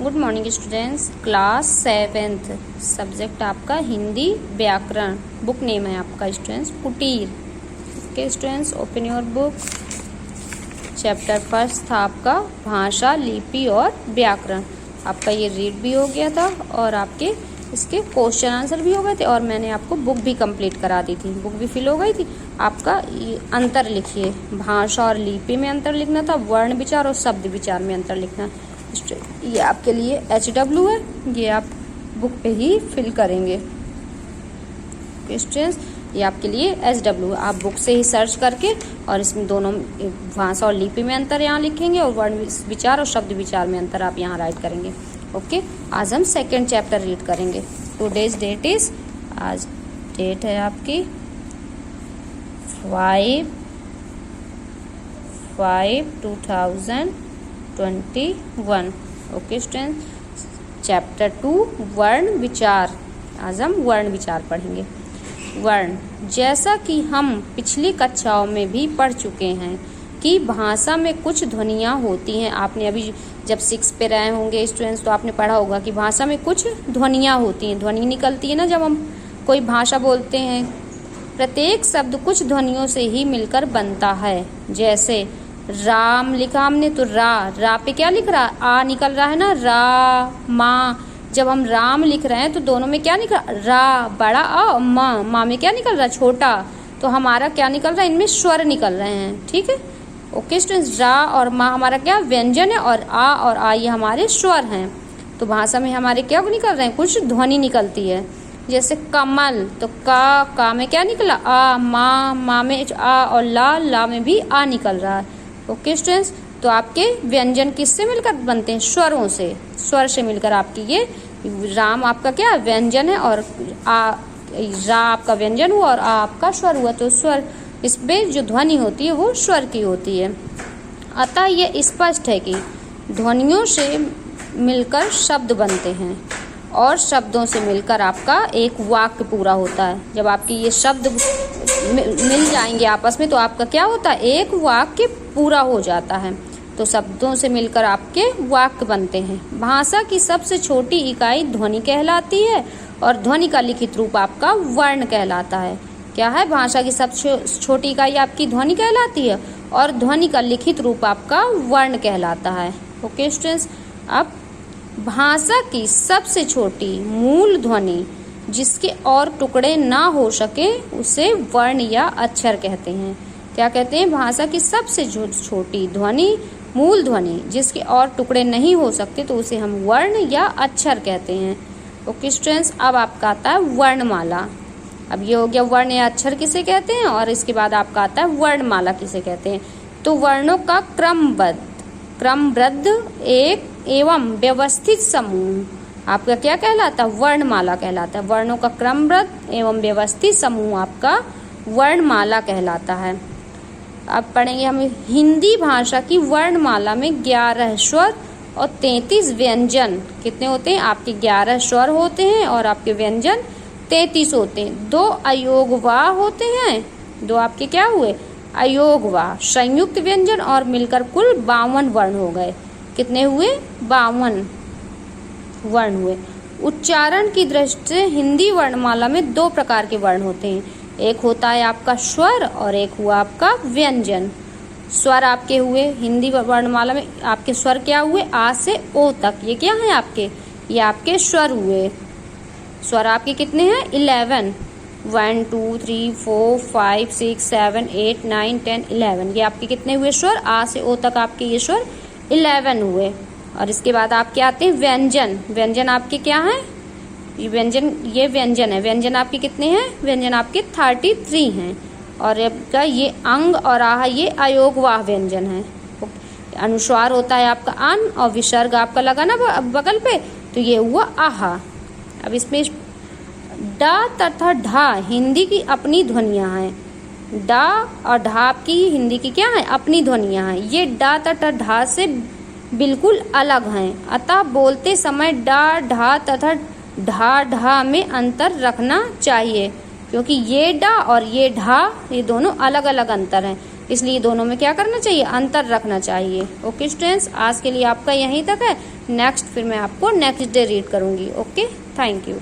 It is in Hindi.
Good morning students. Class 7th subject आपका हिंदी व्याकरण। बुक नेम है आपका स्टूडेंट्स कुटीर। Okay students, open your book. Chapter first था आपका भाषा, लिपि और व्याकरण। आपका ये रीड भी हो गया था और आपके इसके क्वेश्चन आंसर भी हो गए थे और मैंने आपको बुक भी कंप्लीट करा दी थी, बुक भी फिल हो गई थी। आपका अंतर लिखिए, भाषा और लिपि में अंतर लिखना था, वर्ण विचार और शब्द विचार में अंतर लिखना। ये आपके लिए HW है, ये आप बुक पे ही फिल करेंगे। स्टूडेंट्स, ये आपके लिए SW है, आप बुक से ही सर्च करके और इसमें दोनों भाषा और लिपि में अंतर यहाँ लिखेंगे और वर्ण विचार और शब्द विचार में अंतर आप यहाँ राइट करेंगे। ओके, आज हम सेकेंड चैप्टर रीड करेंगे। टुडेज डेट इज, आज डेट है आपकी 5/5/2021। ओके स्टूडेंट, चैप्टर 2 वर्ण विचार। आज हम वर्ण विचार पढ़ेंगे। वर्ण, जैसा कि हम पिछली कक्षाओं में भी पढ़ चुके हैं कि भाषा में कुछ ध्वनियाँ होती हैं। आपने अभी जब 6 पे रहे होंगे स्टूडेंट्स तो आपने पढ़ा होगा कि भाषा में कुछ ध्वनियाँ होती हैं। ध्वनि निकलती है ना जब हम कोई भाषा बोलते हैं। प्रत्येक शब्द कुछ ध्वनियों से ही मिलकर बनता है। जैसे राम लिखा हमने तो रा पे क्या लिख रहा है, आ निकल रहा है ना, रा माँ। जब हम राम लिख रहे हैं तो दोनों में क्या निकल, रा बड़ा आ, माँ में क्या निकल रहा है, छोटा। तो हमारा क्या निकल रहा है, इनमें स्वर निकल रहे हैं। ठीक है, ओके स्टूडेंट्स, रा और माँ हमारा क्या व्यंजन है और आ ये हमारे स्वर हैं। तो भाषा में हमारे क्या निकल रहे हैं, कुछ ध्वनि निकलती है। जैसे कमल, तो का में क्या निकला, आ, माँ में आ और ला में भी आ निकल रहा है। ओके स्टूडेंट्स, तो आपके व्यंजन किससे मिलकर बनते हैं, स्वरों से, स्वर से मिलकर आपकी ये राम आपका क्या व्यंजन है और रा आपका व्यंजन हुआ और आ आपका स्वर हुआ। तो स्वर, इसमें जो ध्वनि होती है वो स्वर की होती है। अतः ये स्पष्ट है कि ध्वनियों से मिलकर शब्द बनते हैं और शब्दों से मिलकर आपका एक वाक्य पूरा होता है। जब आपके ये शब्द मिल जाएंगे आपस में तो आपका क्या होता है, एक वाक्य पूरा हो जाता है। तो शब्दों से मिलकर आपके वाक्य बनते हैं। भाषा की सबसे छोटी इकाई ध्वनि कहलाती है और ध्वनि का लिखित रूप आपका वर्ण कहलाता है। क्या है, भाषा की सबसे छोटी इकाई आपकी ध्वनि कहलाती है और ध्वनि का लिखित रूप आपका वर्ण कहलाता है। ओके स्टूडेंट्स, अब भाषा की सबसे छोटी मूल ध्वनि जिसके और टुकड़े ना हो सके उसे वर्ण या अक्षर कहते हैं। क्या कहते हैं, भाषा की सबसे छोटी ध्वनि, मूल ध्वनि जिसके और टुकड़े नहीं हो सकते तो उसे हम वर्ण या अक्षर कहते हैं। ओके स्टूडेंट्स, अब आपका आता है वर्णमाला। अब ये हो गया वर्ण या अक्षर किसे कहते हैं और इसके बाद आपका आता है वर्णमाला किसे कहते हैं। तो वर्णों का क्रमबद्ध एक एवं व्यवस्थित समूह आपका क्या कहलाता है, वर्णमाला कहलाता है। वर्णों का क्रमबद्ध एवं व्यवस्थित समूह आपका वर्णमाला कहलाता है। अब पढ़ेंगे हम हिंदी भाषा की वर्णमाला में 11 स्वर और 33 व्यंजन। कितने होते हैं आपके, 11 स्वर होते हैं और आपके व्यंजन 33 होते हैं। 2 अयोगवा होते हैं, 2 आपके क्या हुए, अयोगवा संयुक्त व्यंजन और मिलकर कुल 52 वर्ण हो गए। कितने हुए, 52 वर्ण हुए। उच्चारण की दृष्टि से हिंदी वर्णमाला में 2 प्रकार के वर्ण होते हैं। एक होता है आपका स्वर और एक हुआ आपका व्यंजन। स्वर आपके हुए हिंदी वर्णमाला में, आपके स्वर क्या हुए, आ से ओ तक, ये क्या है आपके, ये आपके स्वर हुए। स्वर आपके कितने हैं, 11, 1 2 3 4 5 6 7 8 9 10 11। ये आपके कितने हुए स्वर, आ से ओ तक आपके ये स्वर 11 हुए। और इसके बाद आपके आते हैं व्यंजन। व्यंजन आपके क्या हैं, ये व्यंजन है। व्यंजन आपके कितने हैं, व्यंजन आपके 33 हैं। और आपका ये अंग और आह ये अयोगवाह व्यंजन है। अनुस्वार होता है आपका अन और विसर्ग आपका लगा ना बगल पे, तो ये हुआ आहा। अब इसमें डा तथा ढा हिंदी की अपनी ध्वनियाँ हैं। डा और ढा आपकी हिंदी की क्या है, अपनी ध्वनियाँ हैं। ये डा तथा ढा से बिल्कुल अलग हैं। अतः बोलते समय डा ढा तथा ढा में अंतर रखना चाहिए, क्योंकि ये डा और ये ढा ये दोनों अलग अलग अंतर हैं। इसलिए दोनों में क्या करना चाहिए, अंतर रखना चाहिए। ओके स्टूडेंट्स, आज के लिए आपका यहीं तक है। नेक्स्ट फिर मैं आपको नेक्स्ट डे रीड करूँगी। Okay, thank you.